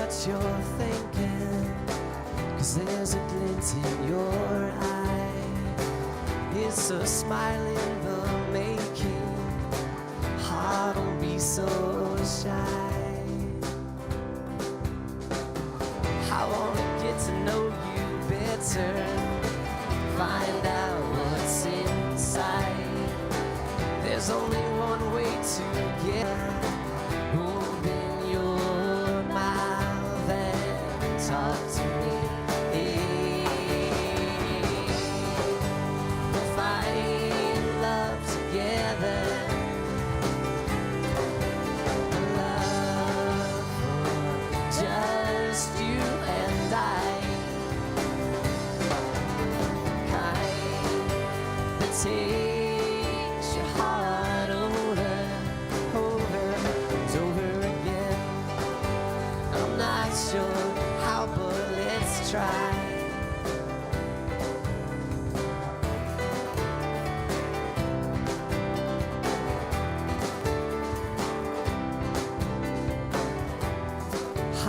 what you're thinking, 'cause there's a glint in your eye. It's a smile in the making. Heart, don't be so shy. I wanna get to know you better, find out what's inside. There's only one way to get. Open your mouth and talk to me. We'll find love together. Love for just you and I. Kind that takes your heart over and over again. I'm not sure how, but let's try.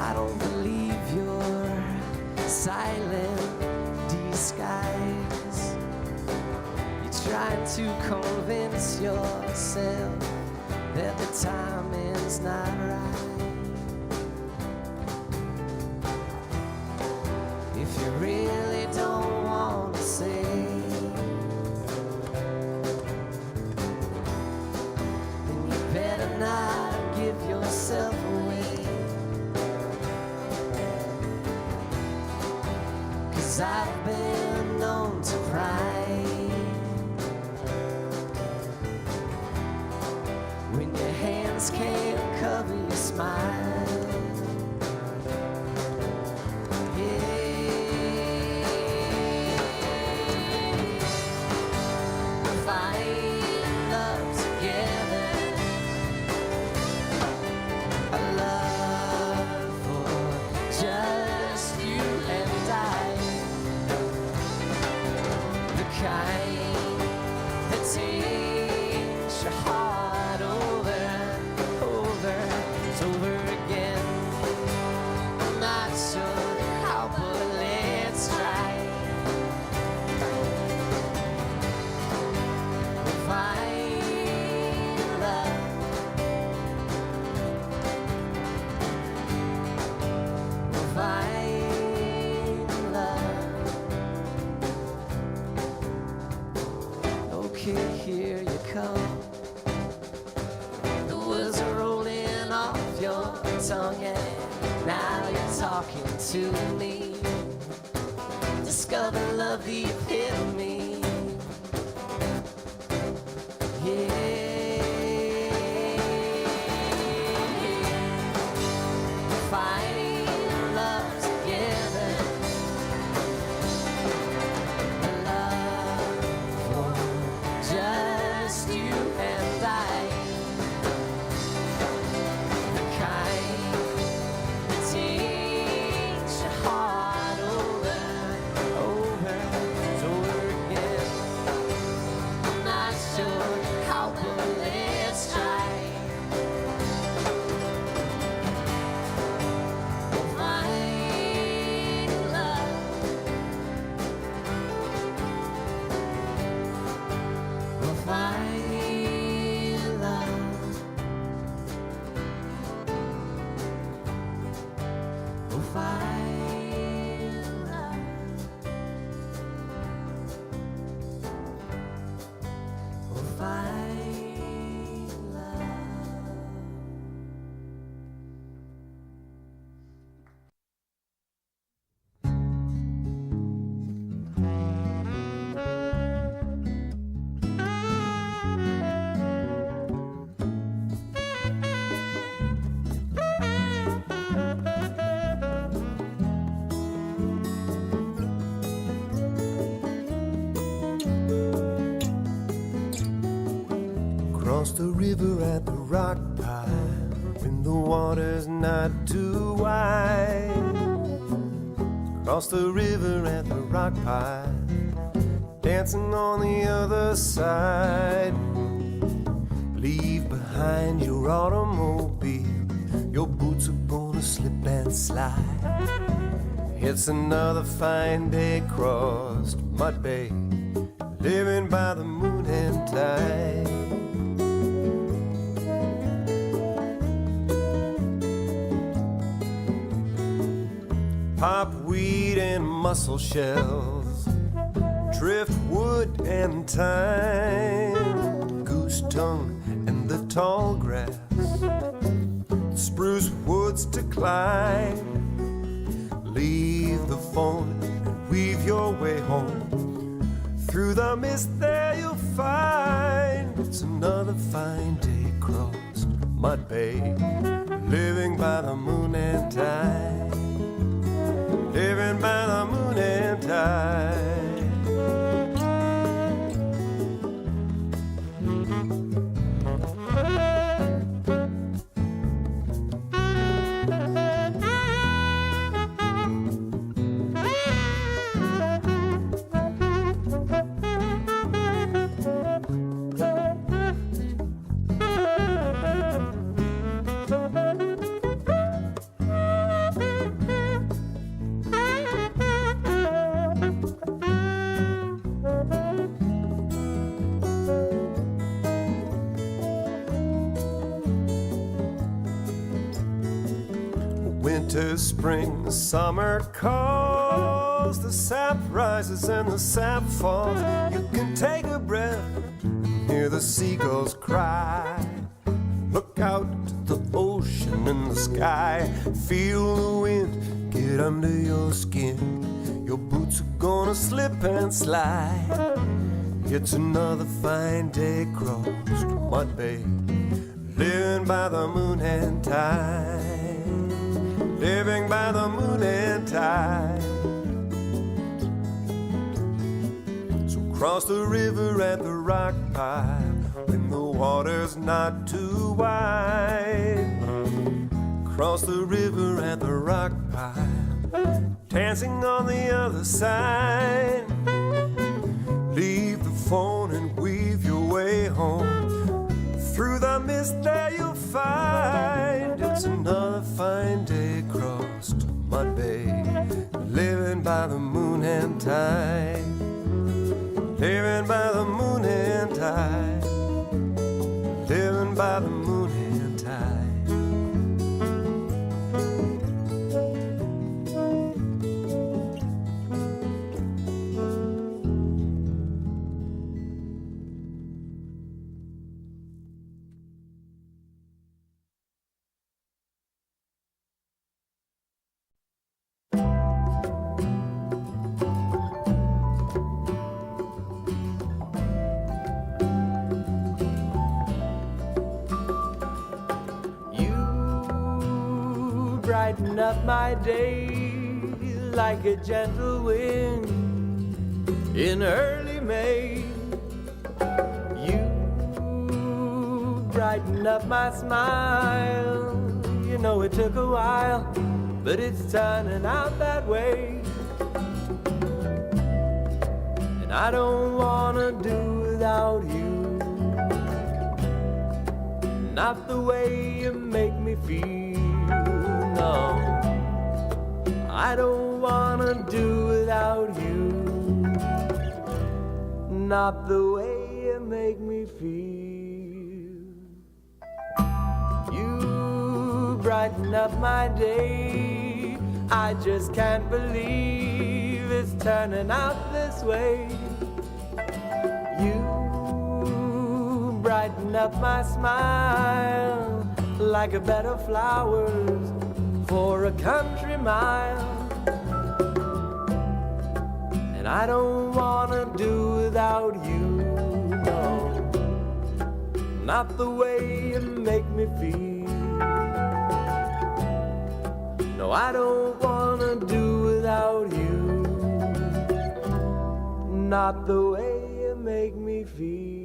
I don't believe your silent disguise. You're trying to convince yourself that the timing's not right. If you really don't want to say, then you better not give yourself away. 'Cause I've been known to cry when your hands can't cover your smile. We'll find love together. A love for just you and I. The kind that takes your heart over and over again. I'm not sure how, but let's try. We'll find love. We'll find love. Okay, here you come. The words are rolling off your tongue, and now you're talking to me. Discover love, the epitome. We'll find love together. A love for just you and I. The kind that takes your heart over and over again. I'm not sure how, but let's try. We'll find love. We'll find love. We'll find love. We'll find love. Cross the river at the rock pile when the water's not too wide. Cross the river at the rock pile, dancing on the other side. Leave behind your automobile, your boots upon a slip and slide. It's another fine day crossed Mud Bay, living by the moon and tide. Pop weed and mussel shells, driftwood and thyme, goose tongue and the tall grass, spruce woods to climb. Leave the phone and weave your way home. Through the mist there you'll find it's another fine day crossed Mud Bay, living by the moon and tide, living by the moon and tide. Winter, spring, summer calls, the sap rises and the sap falls. You can take a breath and hear the seagulls cry. Look out to the ocean and the sky. Feel the wind get under your skin. Your boots are gonna slip and slide. It's another fine day crossed Mud Bay, living by the moon and tide, living by the moon and tide. So cross the river at the rock pile when the water's not too wide. Cross the river at the rock pile, dancing on the other side. Leave the phone and weave your way home. Through the mist there you'll find it's another fine day crossed Mud Bay, living by the moon and tide, living by the moon and tide, living by the moon and tide. Brighten up my day like a gentle wind in early May. You brighten up my smile. You know it took a while, but it's turning out that way. And I don't wanna do without you, not the way you make me feel. No, I don't wanna do without you, not the way you make me feel. You brighten up my day. I just can't believe it's turning out this way. You brighten up my smile like a bed of flowers for a country mile. And I don't wanna do without you, no, not the way you make me feel. No, I don't wanna do without you, not the way you make me feel.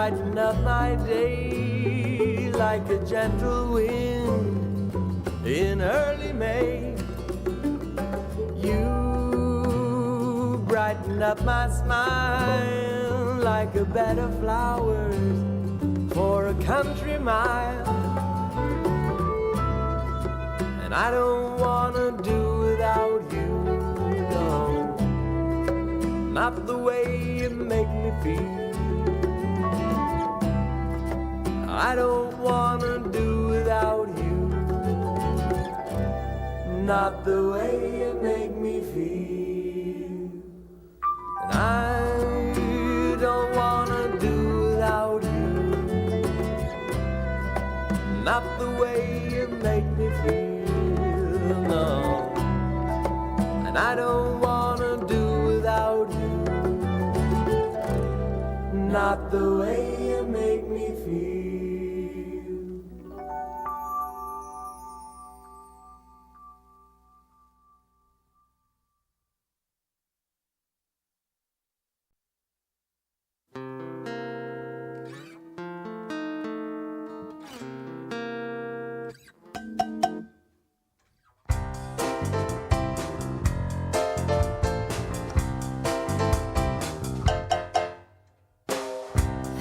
brighten up my day like a gentle wind in early May. You brighten up my smile like a bed of flowers for a country mile. And I don't wanna do without you, no, not the way you make me feel. I don't wanna do without you, not the way you make me feel. And I don't wanna do without you, not the way you make me feel, no. And I don't wanna do without you, not the way you make me feel.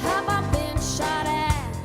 Have I been shot at?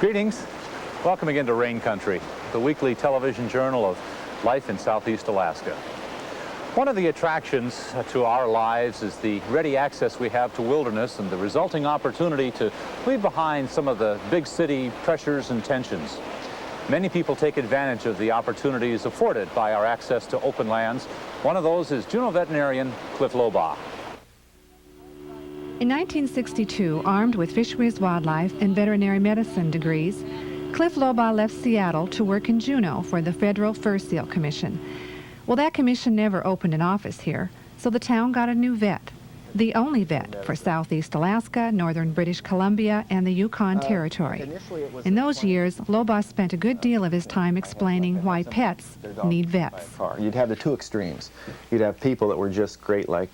Greetings. Welcome again to Rain Country, the weekly television journal of life in Southeast Alaska. One of the attractions to our lives is the ready access we have to wilderness and the resulting opportunity to leave behind some of the big city pressures and tensions. Many people take advantage of the opportunities afforded by our access to open lands. One of those is Juneau veterinarian Cliff Lobaugh. In 1962, armed with fisheries, wildlife, and veterinary medicine degrees, Cliff Lobaugh left Seattle to work in Juneau for the Federal Fur Seal Commission. Well, that commission never opened an office here, so the town got a new vet, the only vet for Southeast Alaska, northern British Columbia, and the Yukon Territory. In those years, Lobaugh spent a good deal of his time explaining why pets need vets. You'd have the two extremes. You'd have people that were just great, like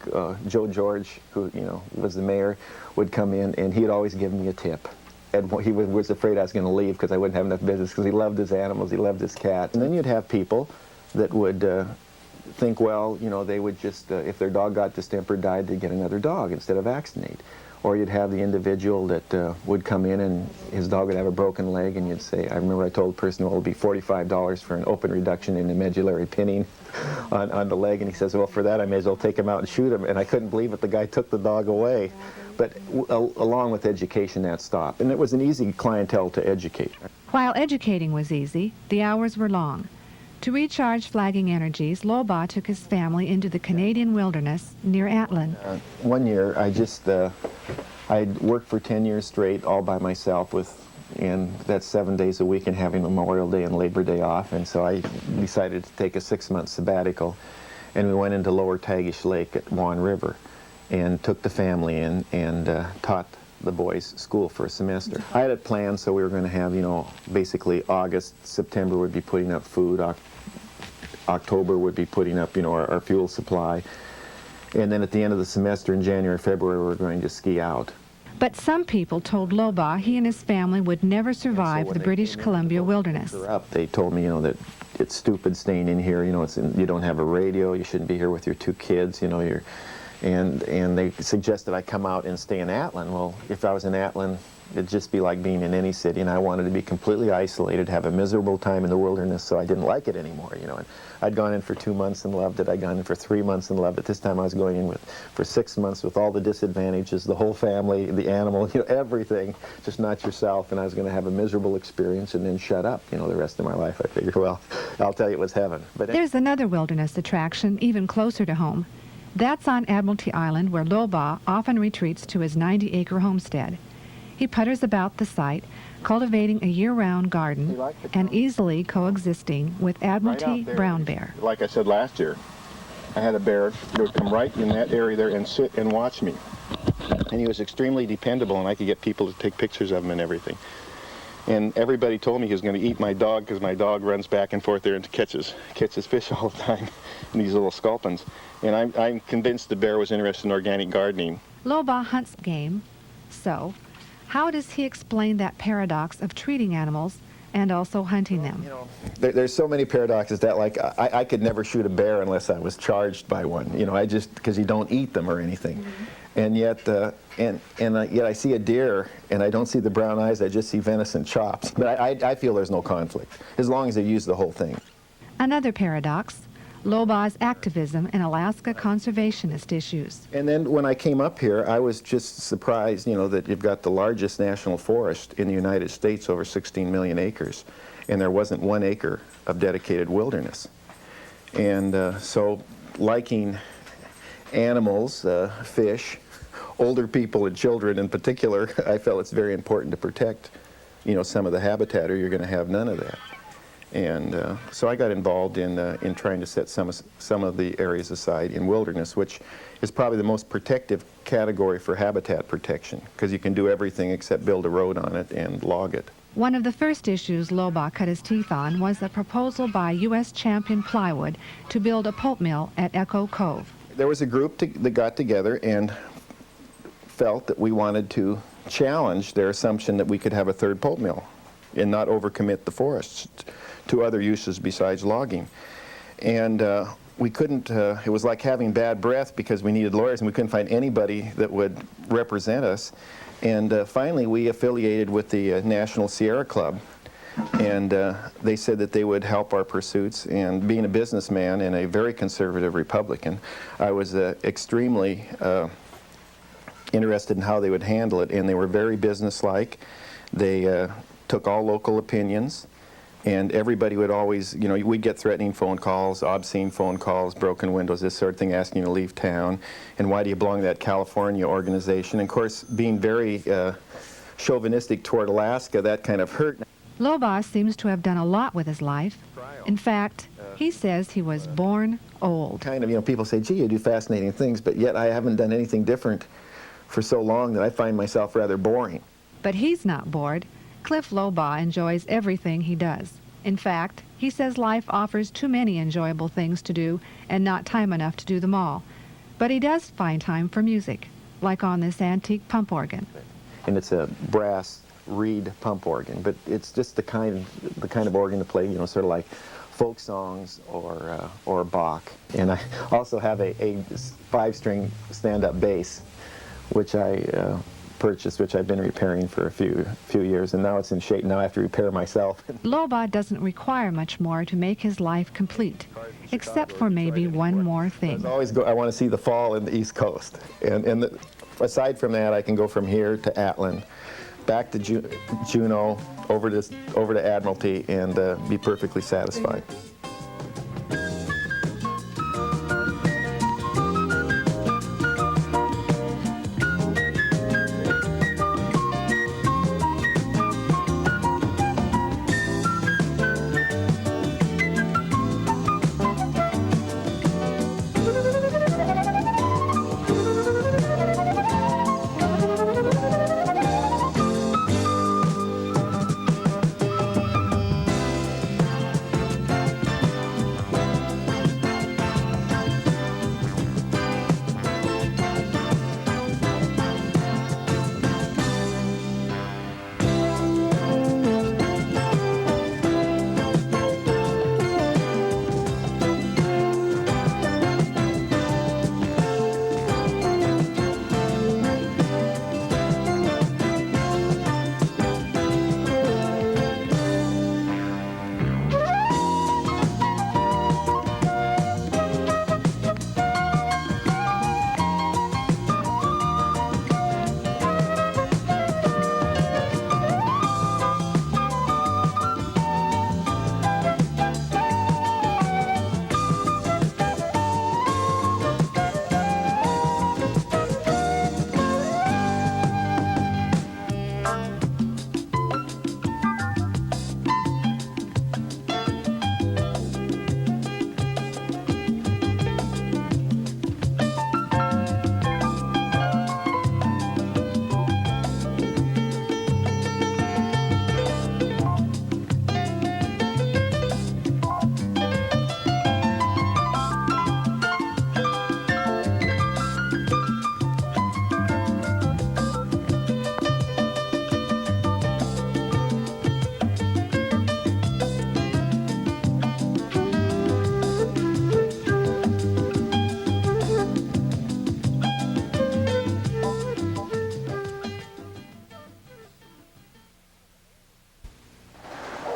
Joe George, who was the mayor, would come in and he'd always give me a tip. And he was afraid I was going to leave because I wouldn't have enough business because he loved his animals, he loved his cat. And then you'd have people that would think, well, they would just, if their dog got distempered, died, they'd get another dog instead of vaccinate. Or you'd have the individual that would come in and his dog would have a broken leg, and you'd say, I remember I told the person, well, it'll be $45 for an open reduction in the medullary pinning on the leg, and he says, well, for that I may as well take him out and shoot him. And I couldn't believe it, the guy took the dog away. But along with education, that stopped. And it was an easy clientele to educate. While educating was easy, the hours were long. To recharge flagging energies, Lobaugh took his family into the Canadian wilderness near Atlin. One year, I'd worked for 10 years straight all by myself and that's 7 days a week and having Memorial Day and Labor Day off. And so I decided to take a 6-month sabbatical. And we went into Lower Tagish Lake at Juan River and took the family in and taught the boys school for a semester. I had it planned so we were going to have, basically August, September would be putting up food, October would be putting up, our fuel supply. And then at the end of the semester in January, February, we were going to ski out. But some people told Lobaugh he and his family would never survive the British Columbia wilderness. They told me, that it's stupid staying in here, you don't have a radio, you shouldn't be here with your 2 kids, And they suggested I come out and stay in Atlin. Well, if I was in Atlin, it'd just be like being in any city, and I wanted to be completely isolated, have a miserable time in the wilderness, so I didn't like it anymore, And I'd gone in for 2 months and loved it. I'd gone in for 3 months and loved it. This time I was going in for 6 months with all the disadvantages, the whole family, the animal, everything, just not yourself, and I was going to have a miserable experience and then shut up, the rest of my life. I figured, well, I'll tell you, it was heaven. But there's another wilderness attraction even closer to home. That's on Admiralty Island, where Lobaugh often retreats to his 90-acre homestead. He putters about the site, cultivating a year-round garden and easily coexisting with Admiralty brown bear. Like I said last year, I had a bear that would come right in that area there and sit and watch me. And he was extremely dependable, and I could get people to take pictures of him and everything. And everybody told me he was going to eat my dog because my dog runs back and forth there and catches fish all the time in these little sculpins. And I'm convinced the bear was interested in organic gardening. Lobaugh hunts game, so how does he explain that paradox of treating animals and also hunting them? There's so many paradoxes that, like, I could never shoot a bear unless I was charged by one. Because you don't eat them or anything. Mm-hmm. And yet, yet I see a deer, and I don't see the brown eyes. I just see venison chops. But I feel there's no conflict as long as they use the whole thing. Another paradox: Lobaugh's activism in Alaska conservationist issues. And then when I came up here, I was just surprised, that you've got the largest national forest in the United States, over 16 million acres, and there wasn't 1 acre of dedicated wilderness. And so liking animals, fish, older people and children in particular, I felt it's very important to protect, some of the habitat, or you're going to have none of that. And so I got involved in trying to set some of the areas aside in wilderness, which is probably the most protective category for habitat protection, because you can do everything except build a road on it and log it. One of the first issues Loba cut his teeth on was a proposal by U.S. Champion Plywood to build a pulp mill at Echo Cove. There was a group that got together and felt that we wanted to challenge their assumption that we could have a third pulp mill and not overcommit the forests to other uses besides logging. And we couldn't, it was like having bad breath because we needed lawyers and we couldn't find anybody that would represent us. And finally we affiliated with the National Sierra Club, and they said that they would help our pursuits. And being a businessman and a very conservative Republican, I was extremely interested in how they would handle it, and they were very businesslike. They took all local opinions, and everybody would always, you know, we'd get threatening phone calls, obscene phone calls, broken windows, this sort of thing, asking you to leave town, and why do you belong to that California organization? And of course, being very chauvinistic toward Alaska, that kind of hurt. Loba seems to have done a lot with his life. In fact, he says he was born old. Kind of, you know, people say, gee, you do fascinating things, but yet I haven't done anything different for so long that I find myself rather boring. But he's not bored. Cliff Loba enjoys everything he does. In fact, he says life offers too many enjoyable things to do and not time enough to do them all. But he does find time for music, like on this antique pump organ. And it's a brass reed pump organ, but it's just the kind of organ to play, you know, sort of like folk songs or Bach. And I also have a 5-string stand-up bass, which I purchased, which I've been repairing for a few years, and now it's in shape. Now I have to repair myself. Loba doesn't require much more to make his life complete, except for maybe one more thing. I want to see the fall in the East Coast, and aside from that, I can go from here to Atlin, back to Juneau, over to Admiralty, and be perfectly satisfied.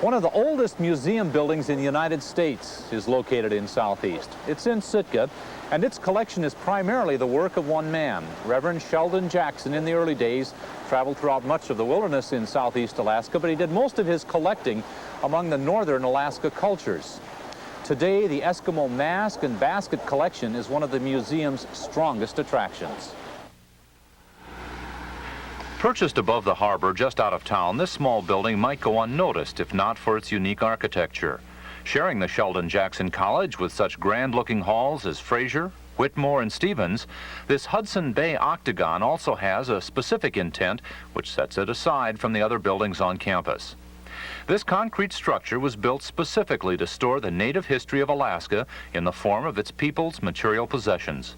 One of the oldest museum buildings in the United States is located in Southeast. It's in Sitka, and its collection is primarily the work of one man. Reverend Sheldon Jackson in the early days traveled throughout much of the wilderness in Southeast Alaska, but he did most of his collecting among the northern Alaska cultures. Today, the Eskimo mask and basket collection is one of the museum's strongest attractions. Perched above the harbor just out of town, this small building might go unnoticed if not for its unique architecture. Sharing the Sheldon Jackson College with such grand-looking halls as Fraser, Whitmore, and Stevens, this Hudson Bay octagon also has a specific intent which sets it aside from the other buildings on campus. This concrete structure was built specifically to store the native history of Alaska in the form of its people's material possessions.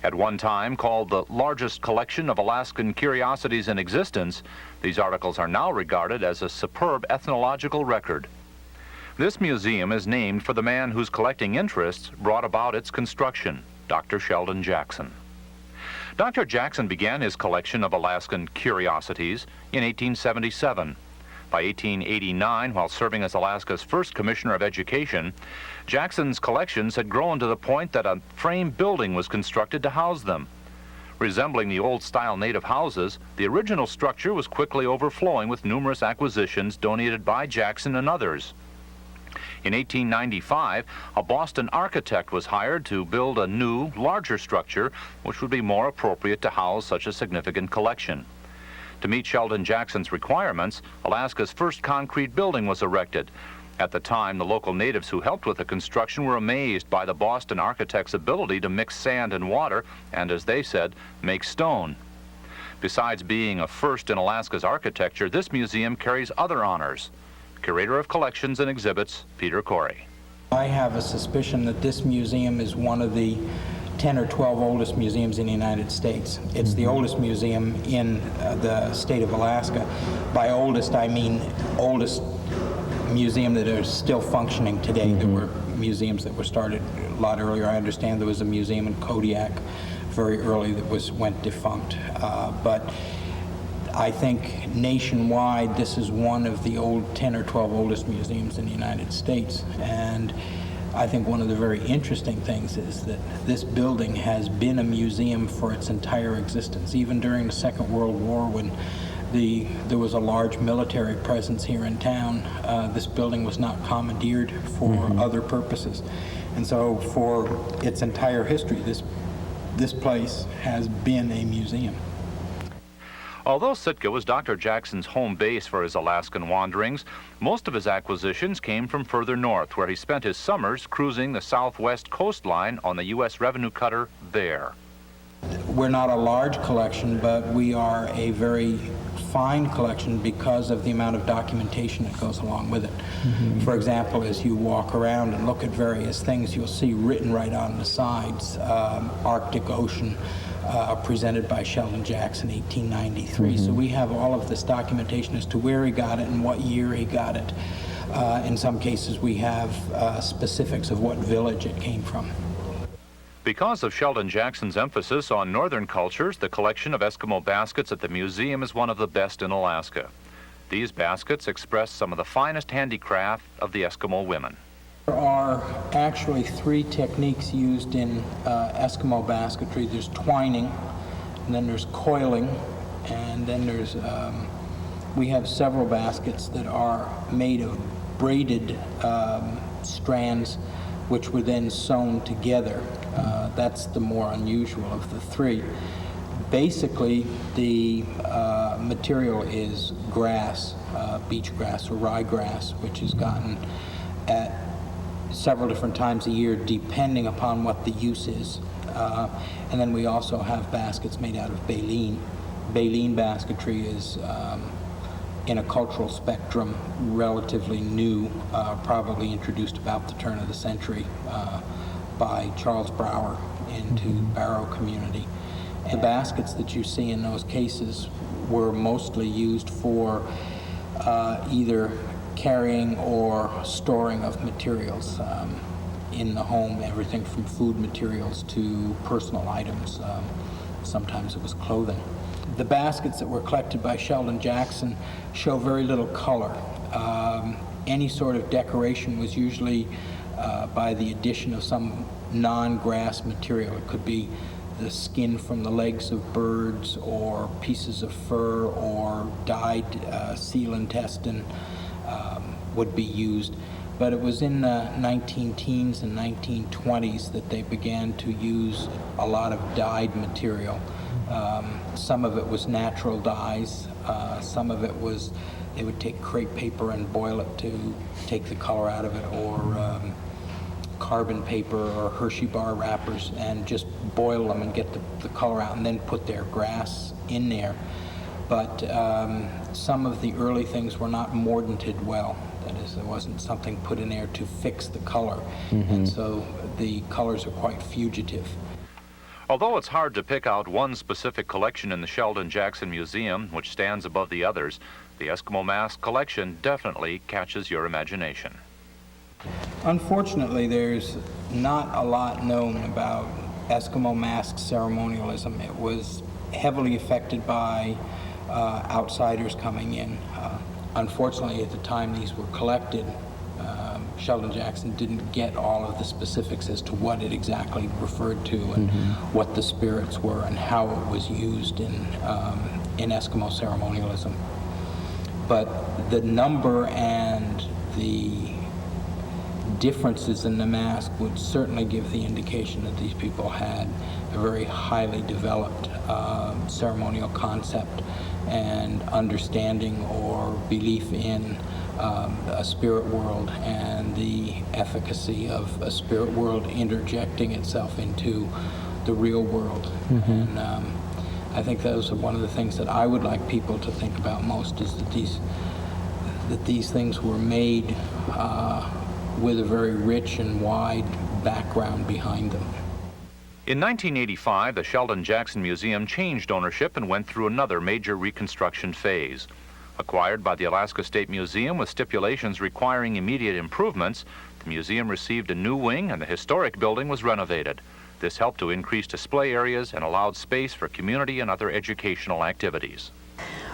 At one time called the largest collection of Alaskan curiosities in existence, these articles are now regarded as a superb ethnological record. This museum is named for the man whose collecting interests brought about its construction, Dr. Sheldon Jackson. Dr. Jackson began his collection of Alaskan curiosities in 1877. By 1889, while serving as Alaska's first Commissioner of Education, Jackson's collections had grown to the point that a frame building was constructed to house them. Resembling the old-style native houses, the original structure was quickly overflowing with numerous acquisitions donated by Jackson and others. In 1895, a Boston architect was hired to build a new, larger structure which would be more appropriate to house such a significant collection. To meet Sheldon Jackson's requirements, Alaska's first concrete building was erected. At the time, the local natives who helped with the construction were amazed by the Boston architect's ability to mix sand and water and, as they said, make stone. Besides being a first in Alaska's architecture, this museum carries other honors. Curator of Collections and Exhibits, Peter Corey. I have a suspicion that this museum is one of the 10 or 12 oldest museums in the United States. It's the oldest museum in the state of Alaska. By oldest, I mean oldest museum that is still functioning today. There were museums that were started a lot earlier. I understand there was a museum in Kodiak very early that went defunct. But I think nationwide, this is one of the 10 or 12 oldest museums in the United States. And I think one of the very interesting things is that this building has been a museum for its entire existence. Even during the Second World War, when there was a large military presence here in town, this building was not commandeered for other purposes. And so for its entire history, this place has been a museum. Although Sitka was Dr. Jackson's home base for his Alaskan wanderings, most of his acquisitions came from further north, where he spent his summers cruising the southwest coastline on the U.S. revenue cutter Bear. We're not a large collection, but we are a very fine collection because of the amount of documentation that goes along with it. For example, as you walk around and look at various things, you'll see written right on the sides, Arctic Ocean, presented by Sheldon Jackson, 1893. So we have all of this documentation as to where he got it and what year he got it. In some cases, we have specifics of what village it came from. Because of Sheldon Jackson's emphasis on northern cultures, the collection of Eskimo baskets at the museum is one of the best in Alaska. These baskets express some of the finest handicraft of the Eskimo women. There are actually 3 techniques used in Eskimo basketry. There's twining, and then there's coiling, and then there's, we have several baskets that are made of braided strands, which were then sewn together. That's the more unusual of the 3. Basically, the material is grass, beach grass or ryegrass, which is gotten at several different times a year depending upon what the use is. And then we also have baskets made out of baleen. Baleen basketry is, in a cultural spectrum, relatively new, probably introduced about the turn of the century by Charles Brower into Barrow community. The baskets that you see in those cases were mostly used for either carrying or storing of materials in the home, everything from food materials to personal items. Sometimes it was clothing. The baskets that were collected by Sheldon Jackson show very little color. Any sort of decoration was usually by the addition of some non-grass material. It could be the skin from the legs of birds or pieces of fur or dyed seal intestine would be used. But it was in the 19-teens and 1920s that they began to use a lot of dyed material. Some of it was natural dyes, some of it was they would take crepe paper and boil it to take the color out of it, or carbon paper or Hershey bar wrappers and just boil them and get the color out and then put their grass in there. but some of the early things were not mordanted well. That is, there wasn't something put in there to fix the color, and so the colors are quite fugitive. Although it's hard to pick out one specific collection in the Sheldon Jackson Museum which stands above the others, the Eskimo mask collection definitely catches your imagination. Unfortunately, there's not a lot known about Eskimo mask ceremonialism. It was heavily affected by outsiders coming in. Unfortunately, at the time these were collected, Sheldon Jackson didn't get all of the specifics as to what it exactly referred to and what the spirits were and how it was used in Eskimo ceremonialism. But the number and the differences in the mask would certainly give the indication that these people had a very highly developed ceremonial concept and understanding or belief in a spirit world and the efficacy of a spirit world interjecting itself into the real world. And I think those are one of the things that I would like people to think about most, is that these things were made with a very rich and wide background behind them. In 1985, the Sheldon Jackson Museum changed ownership and went through another major reconstruction phase. Acquired by the Alaska State Museum with stipulations requiring immediate improvements, the museum received a new wing and the historic building was renovated. This helped to increase display areas and allowed space for community and other educational activities.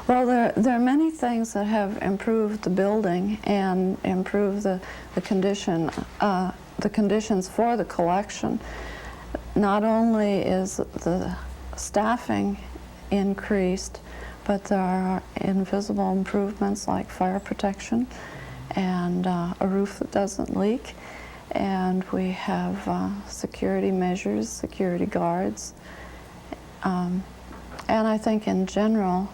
Well, there are many things that have improved the building and improved the conditions for the collection. Not only is the staffing increased, but there are invisible improvements like fire protection and a roof that doesn't leak. And we have security measures, security guards. And I think in general,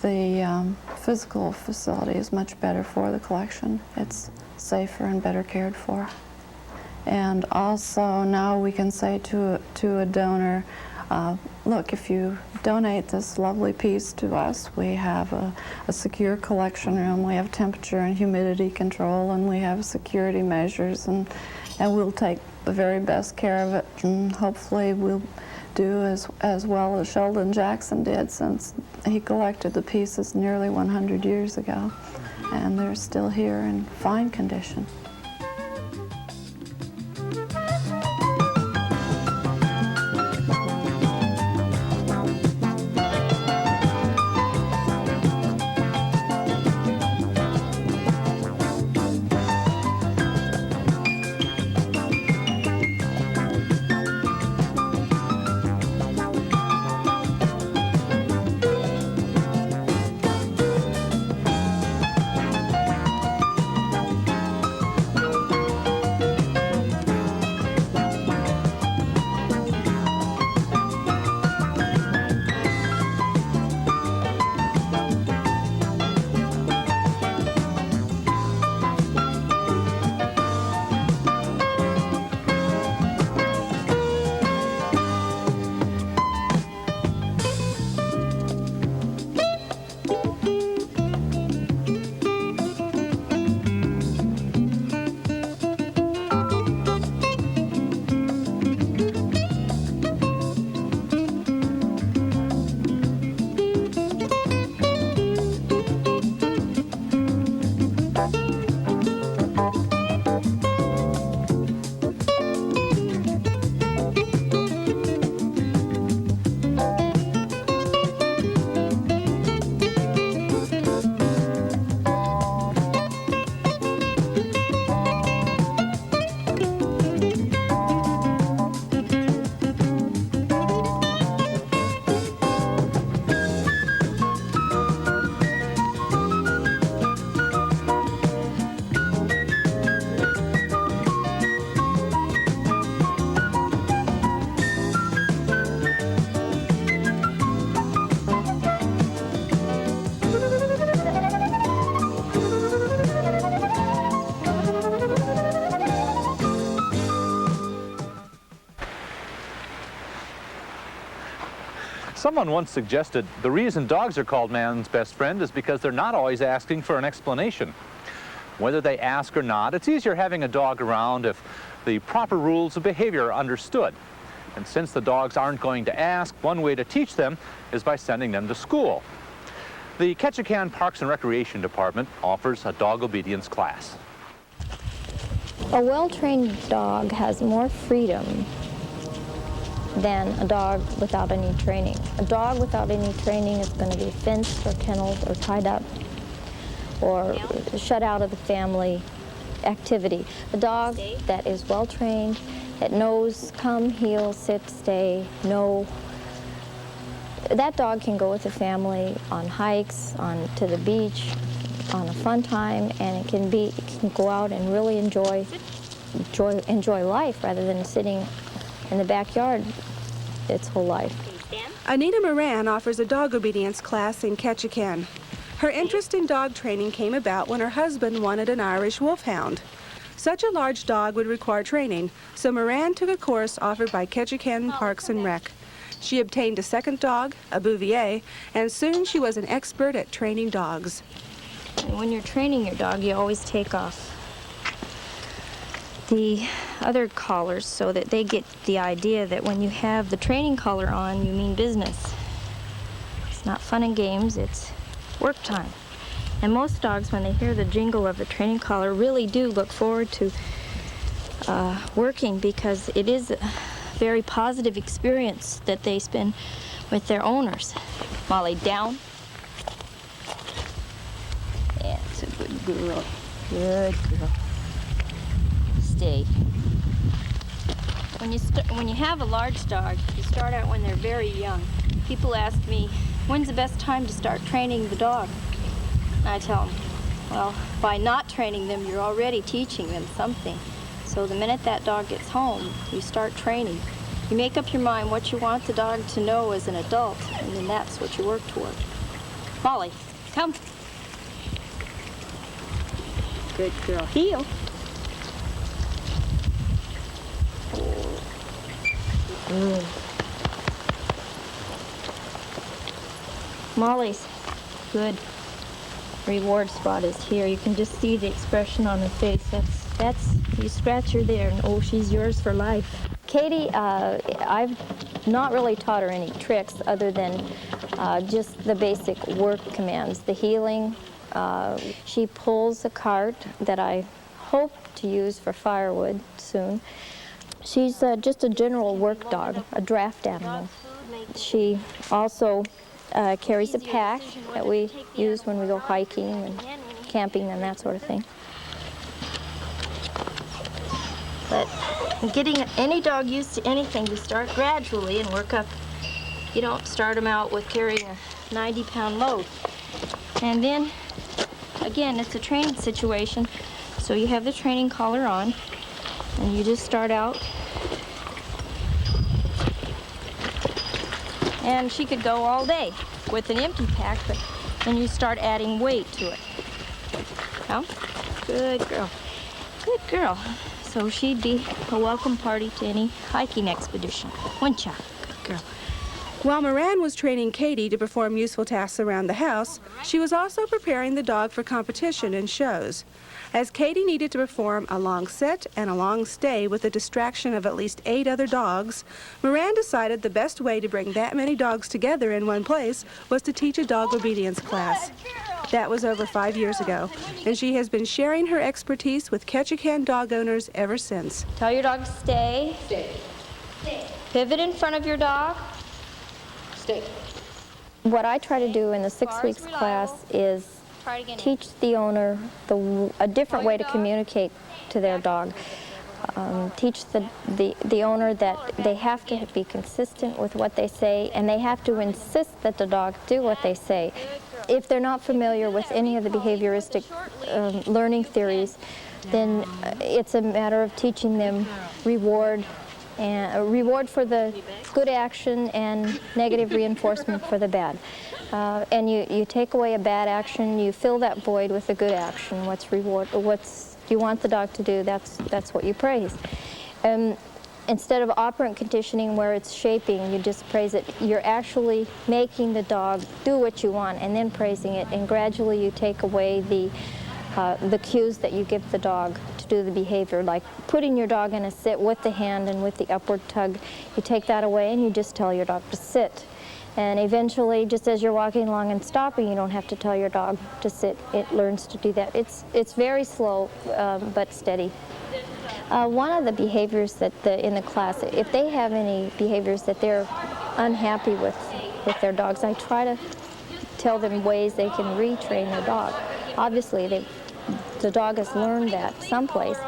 the physical facility is much better for the collection. It's safer and better cared for. And also now we can say to a donor, look, if you donate this lovely piece to us, we have a secure collection room, we have temperature and humidity control, and we have security measures, and we'll take the very best care of it, and hopefully we'll do as well as Sheldon Jackson did, since he collected the pieces nearly 100 years ago, and they're still here in fine condition. Someone once suggested the reason dogs are called man's best friend is because they're not always asking for an explanation. Whether they ask or not, it's easier having a dog around if the proper rules of behavior are understood. And since the dogs aren't going to ask, one way to teach them is by sending them to school. The Ketchikan Parks and Recreation Department offers a dog obedience class. A well-trained dog has more freedom than a dog without any training. A dog without any training is going to be fenced or kenneled or tied up or shut out of the family activity. A dog that is well-trained, that knows come, heel, sit, stay, no, that dog can go with the family on hikes, to the beach, on a fun time, and it can go out and really enjoy life rather than sitting in the backyard its whole life. Anita Moran offers a dog obedience class in Ketchikan. Her interest in dog training came about when her husband wanted an Irish wolfhound. Such a large dog would require training, so Moran took a course offered by Ketchikan Parks and Rec. She obtained a second dog, a Bouvier, and soon she was an expert at training dogs. When you're training your dog, you always take off the other collars so that they get the idea that when you have the training collar on, you mean business. It's not fun and games, it's work time. And most dogs, when they hear the jingle of the training collar, really do look forward to working, because it is a very positive experience that they spend with their owners. Molly, down. That's a good girl. Good girl. Stay. When you have a large dog, you start out when they're very young. People ask me, when's the best time to start training the dog? And I tell them, well, by not training them, you're already teaching them something. So the minute that dog gets home, you start training. You make up your mind what you want the dog to know as an adult, and then that's what you work toward. Molly, come. Good girl. Heel. Good. Molly's good reward spot is here. You can just see the expression on her face. That's you scratch her there, and oh, she's yours for life. Katie, I've not really taught her any tricks other than just the basic work commands. The heeling, she pulls a cart that I hope to use for firewood soon. She's just a general work dog, a draft animal. She also carries a pack that we use when we go hiking and camping and that sort of thing. But getting any dog used to anything, you start gradually and work up. You don't start them out with carrying a 90-pound load. And then, again, it's a training situation. So you have the training collar on, and you just start out. And she could go all day with an empty pack, but then you start adding weight to it. Come. Good girl. Good girl. So she'd be a welcome party to any hiking expedition. Wouldn't ya? Good girl. While Moran was training Katie to perform useful tasks around the house, she was also preparing the dog for competition and shows. As Katie needed to perform a long sit and a long stay with the distraction of at least 8 other dogs, Moran decided the best way to bring that many dogs together in one place was to teach a dog obedience class. That was over 5 years ago, and she has been sharing her expertise with Ketchikan dog owners ever since. Tell your dog to stay. Stay. Stay. Pivot in front of your dog. Stay. What I try to do in the 6 weeks class is teach the owner a different way to communicate to their dog. Teach the owner that they have to be consistent with what they say, and they have to insist that the dog do what they say. If they're not familiar with any of the behavioristic learning theories, then it's a matter of teaching them reward for the good action and negative reinforcement for the bad. And you take away a bad action, you fill that void with a good action. What's you want the dog to do, that's what you praise. And instead of operant conditioning where it's shaping, you just praise it, you're actually making the dog do what you want and then praising it, and gradually you take away the cues that you give the dog to do the behavior, like putting your dog in a sit with the hand and with the upward tug. You take that away and you just tell your dog to sit. And eventually, just as you're walking along and stopping, you don't have to tell your dog to sit. It learns to do that. It's very slow, but steady. One of the behaviors that in the class, if they have any behaviors that they're unhappy with their dogs, I try to tell them ways they can retrain their dog. Obviously, the dog has learned that someplace,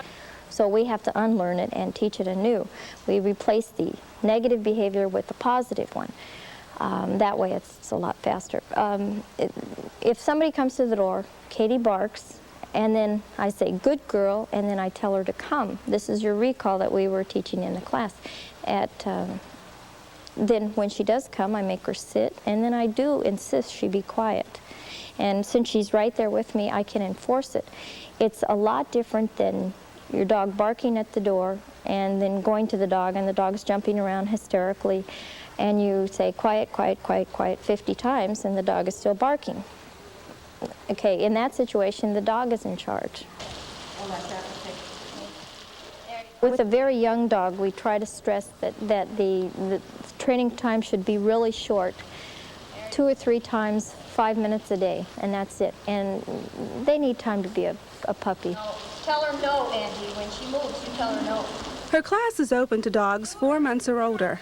so we have to unlearn it and teach it anew. We replace the negative behavior with the positive one. That way it's a lot faster. If somebody comes to the door, Katie barks, and then I say, good girl, and then I tell her to come. This is your recall that we were teaching in the class. Then when she does come, I make her sit, and then I do insist she be quiet. And since she's right there with me, I can enforce it. It's a lot different than your dog barking at the door and then going to the dog, and the dog's jumping around hysterically, and you say, quiet, quiet, quiet, quiet 50 times, and the dog is still barking. Okay, in that situation, the dog is in charge. With a very young dog, we try to stress that the training time should be really short, 2 or 3 times, 5 minutes a day, and that's it. And they need time to be a puppy. No. Tell her no, Andy. When she moves, you tell her no. Her class is open to dogs 4 months or older.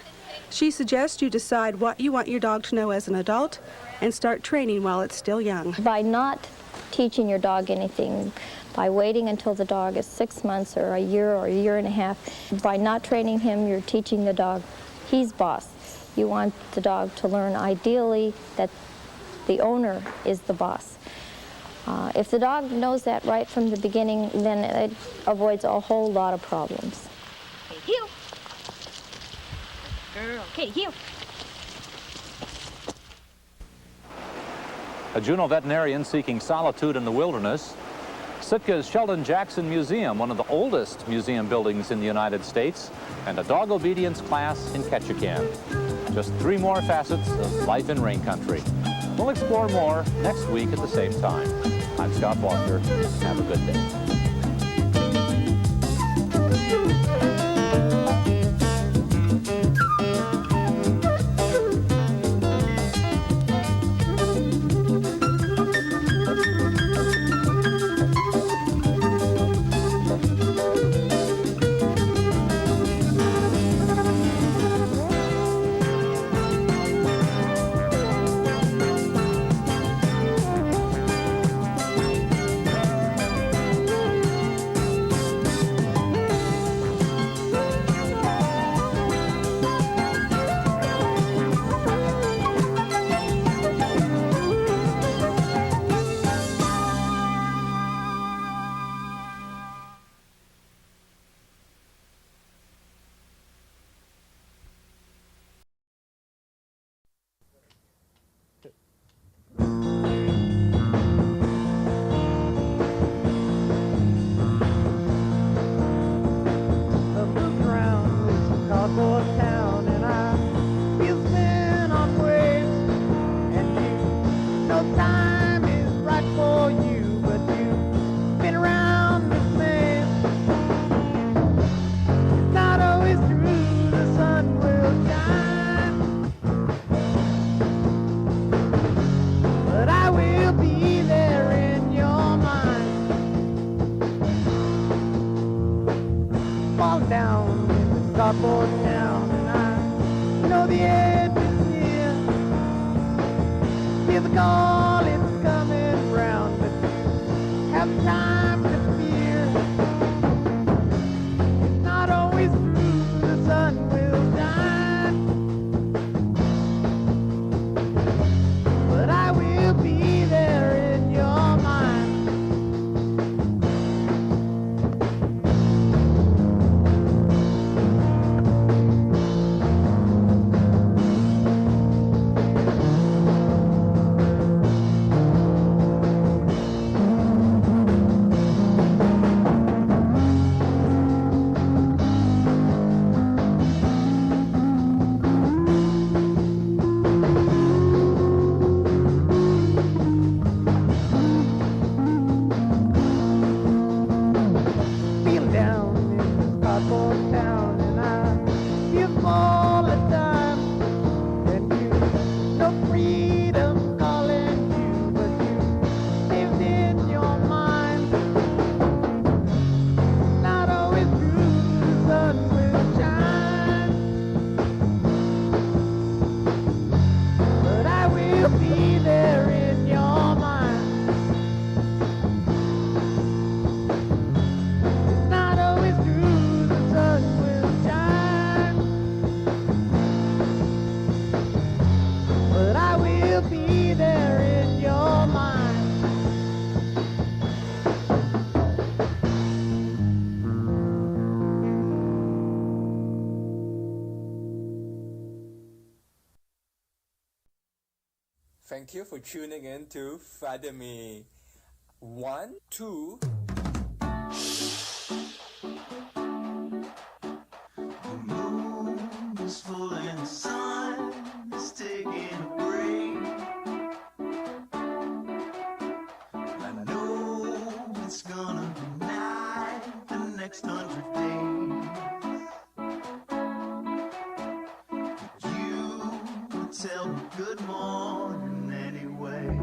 She suggests you decide what you want your dog to know as an adult and start training while it's still young. By not teaching your dog anything, by waiting until the dog is 6 months or a year and a half, by not training him, you're teaching the dog he's boss. You want the dog to learn ideally that the owner is the boss. If the dog knows that right from the beginning, then it avoids a whole lot of problems. Okay, heel. Girl, okay, heel. A Juneau veterinarian seeking solitude in the wilderness. Sitka's Sheldon Jackson Museum, one of the oldest museum buildings in the United States, and a dog obedience class in Ketchikan. Just 3 more facets of life in rain country. We'll explore more next week at the same time. I'm Scott Walker. Have a good day. Thank you for tuning in to Father Me. 1, 2. The moon is full and the sun is taking a break. I know it's gonna be night the next 100 days. But you tell me good morning anyway.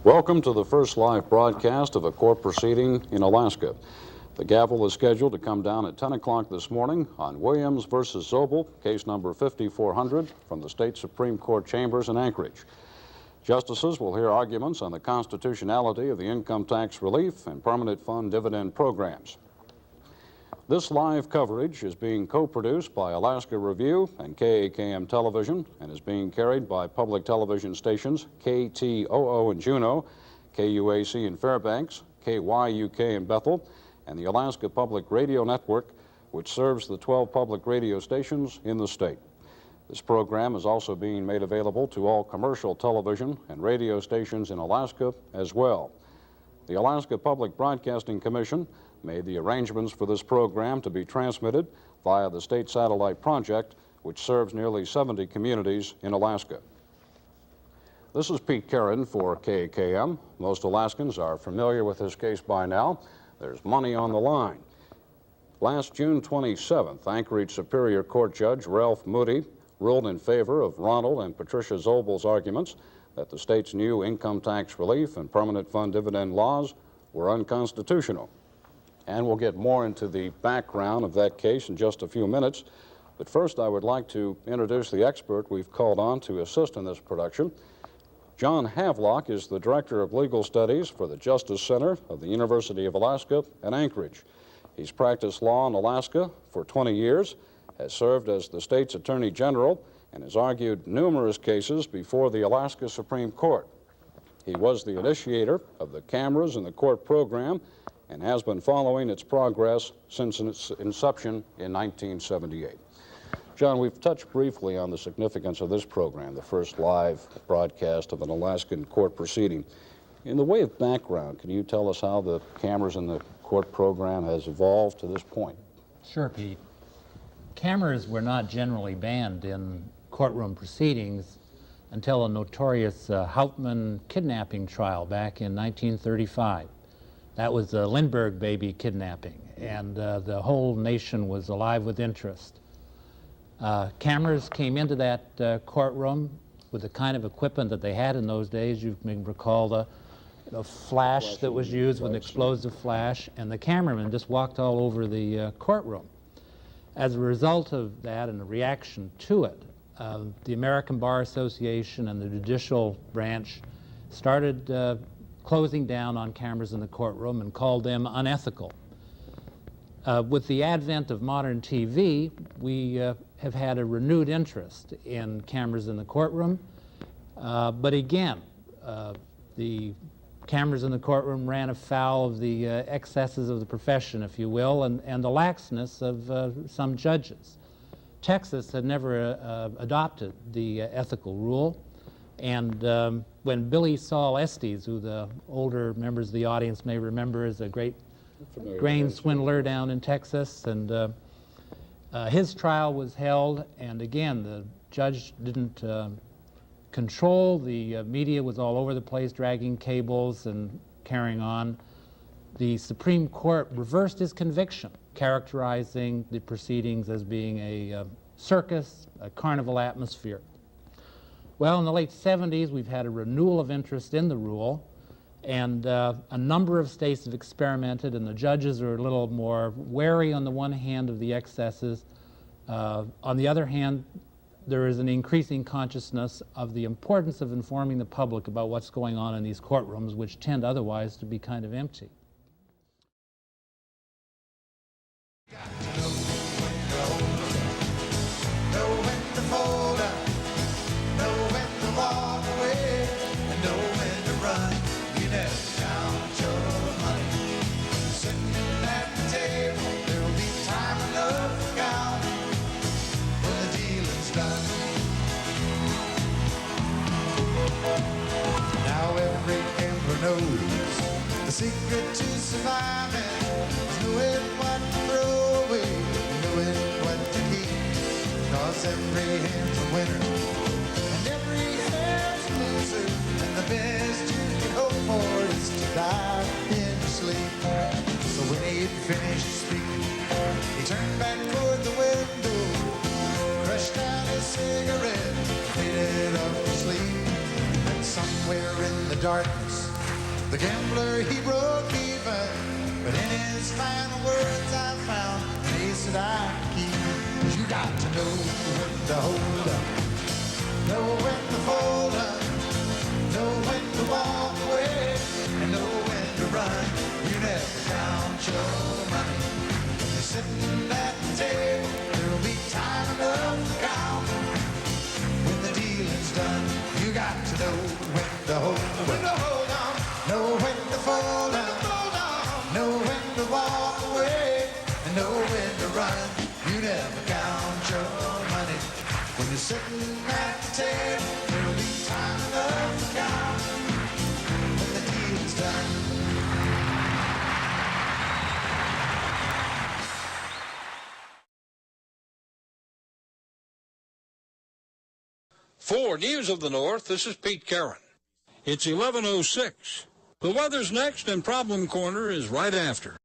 Welcome to the first live broadcast of a court proceeding in Alaska. The gavel is scheduled to come down at 10 o'clock this morning on Williams versus Zobel, case number 5400 from the State Supreme Court chambers in Anchorage. Justices will hear arguments on the constitutionality of the income tax relief and permanent fund dividend programs. This live coverage is being co-produced by Alaska Review and KAKM Television and is being carried by public television stations KTOO in Juneau, KUAC in Fairbanks, KYUK in Bethel, and the Alaska Public Radio Network, which serves the 12 public radio stations in the state. This program is also being made available to all commercial television and radio stations in Alaska as well. The Alaska Public Broadcasting Commission made the arrangements for this program to be transmitted via the state satellite project, which serves nearly 70 communities in Alaska. This is Pete Carran for KAKM. Most Alaskans are familiar with this case by now. There's money on the line. Last June 27th, Anchorage Superior Court Judge Ralph Moody ruled in favor of Ronald and Patricia Zobel's arguments that the state's new income tax relief and permanent fund dividend laws were unconstitutional. And we'll get more into the background of that case in just a few minutes. But first, I would like to introduce the expert we've called on to assist in this production. John Havelock is the Director of Legal Studies for the Justice Center of the University of Alaska at Anchorage. He's practiced law in Alaska for 20 years, has served as the state's Attorney General, and has argued numerous cases before the Alaska Supreme Court. He was the initiator of the cameras in the court program and has been following its progress since its inception in 1978. John, we've touched briefly on the significance of this program, the first live broadcast of an Alaskan court proceeding. In the way of background, can you tell us how the cameras in the court program has evolved to this point? Sure, Pete. Cameras were not generally banned in courtroom proceedings until a notorious Hauptmann kidnapping trial back in 1935. That was the Lindbergh baby kidnapping, and the whole nation was alive with interest. Cameras came into that courtroom with the kind of equipment that they had in those days. You may recall the flash that was used with an explosive flash, and the cameraman just walked all over the courtroom. As a result of that and a reaction to it, the American Bar Association and the judicial branch started closing down on cameras in the courtroom and called them unethical. With the advent of modern TV, we have had a renewed interest in cameras in the courtroom. But again, the cameras in the courtroom ran afoul of the excesses of the profession, if you will, and the laxness of some judges. Texas had never adopted the ethical rule. And when Billy Saul Estes, who the older members of the audience may remember as a great grain swindler down in Texas, and his trial was held, and again, the judge didn't control. The media was all over the place, dragging cables and carrying on. The Supreme Court reversed his conviction, characterizing the proceedings as being a circus, a carnival atmosphere. Well, in the late 70s, we've had a renewal of interest in the rule, and a number of states have experimented, and the judges are a little more wary on the one hand of the excesses. On the other hand, there is an increasing consciousness of the importance of informing the public about what's going on in these courtrooms, which tend otherwise to be kind of empty. The secret to surviving is knowing what to throw away, knowing what to keep. Cause every hand's a winner and every hand's a loser, and the best you can hope for is to die in your sleep. So when he'd finished speaking, he turned back toward the window, crushed out his cigarette, faded off to sleep. And somewhere in the darkness, The gambler, he broke even, but in his final words I found an ace that I keep. You got to know when to hold up, know when to fold up, know when to walk away, and know when to run. You never count your money. When you're sitting at the table, there'll be time enough to count. When the dealing's done, you got to know when to hold up, when to hold on, know when to fold up, know when to walk away, and know when to run. You never count your money. When you're sitting at the table, there'll be time enough to count. When the deal's done. For News of the North, this is Pete Carran. It's 11:06. The weather's next, and Problem Corner is right after.